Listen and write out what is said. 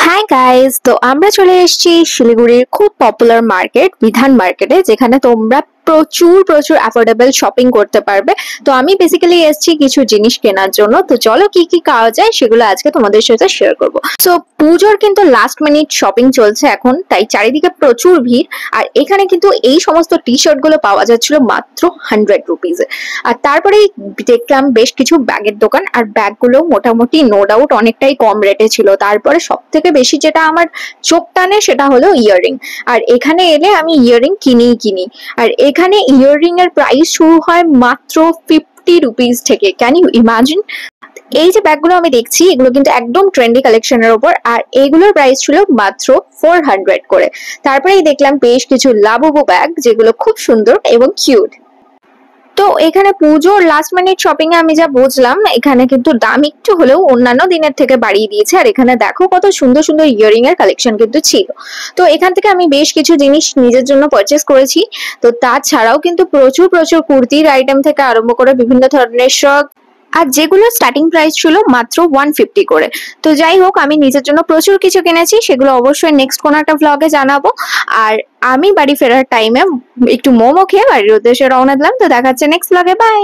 Hi guys, তো আমরা চলে এসেছি শিলিগুড়ির খুব পপুলার মার্কেট বিধান মার্কেটে, যেখানে তোমরা প্রচুর প্রচুর অ্যাফোর্ডেবল শপিং করতে পারবে। তো আমি বেসিক্যালি এসেছি কিছু জিনিস কেনার জন্য। তো চলো কি কি খাওয়া যায় সেগুলো আজকে তোমাদের সাথে শেয়ার করবো। সো পুজোর কিন্তু লাস্ট মিনিট শপিং চলছে এখন, তাই চারিদিকে প্রচুর ভিড়। আর এখানে কিন্তু এই সমস্ত টি শার্ট গুলো পাওয়া যাচ্ছিল মাত্র 100 রুপিজে। আর তারপরেই দেখলাম বেশ কিছু ব্যাগের দোকান, আর ব্যাগগুলো মোটামুটি নো ডাউট অনেকটাই কম রেটে ছিল। তারপরে সব থেকে বেশি যেটা আমার চোখ টানে সেটা হলো ইয়াররিং। আর এখানে এলে আমি ইয়াররিং কিনি। আর এখানে ইয়াররিং এর প্রাইস শুরু হয় মাত্র 50 রুপিজ থেকে। Can you imagine? এই যে ব্যাগগুলো আমি দেখছি এগুলো কিন্তু একদম ট্রেন্ডি কালেকশনের ওপর, আর এগুলোর প্রাইস ছিল মাত্র 400 করে। তারপরেই দেখলাম বেশ কিছু লাবুবু ব্যাগ, যেগুলো খুব সুন্দর এবং কিউট। তো এখানে পুজোর লাস্ট মিনিট শপিং এ আমি যা বুঝলাম, এখানে কিন্তু দাম একটু হলেও অন্যান্য দিনের থেকে বাড়িয়ে দিয়েছে। আর এখানে দেখো কত সুন্দর সুন্দর ইয়াররিং এর কালেকশন কিন্তু ছিল। তো এখান থেকে আমি বেশ কিছু জিনিস নিজের জন্য পারচেস করেছি। তো তাছাড়াও কিন্তু প্রচুর প্রচুর কুর্তির আইটেম থেকে আরম্ভ করে বিভিন্ন ধরনের শখ, আর যেগুলো স্টার্টিং প্রাইস ছিল মাত্র 150 করে। তো যাই হোক, আমি নিজের জন্য প্রচুর কিছু কিনেছি, সেগুলো অবশ্যই নেক্সট কোনো একটা ভ্লগে জানাবো। আর আমি বাড়ি ফেরার টাইমে একটু মোমো খেয়ে বাড়ির উদ্দেশ্যে রওনা দিলাম। তো দেখা হচ্ছে নেক্সট ভ্লগে, বাই।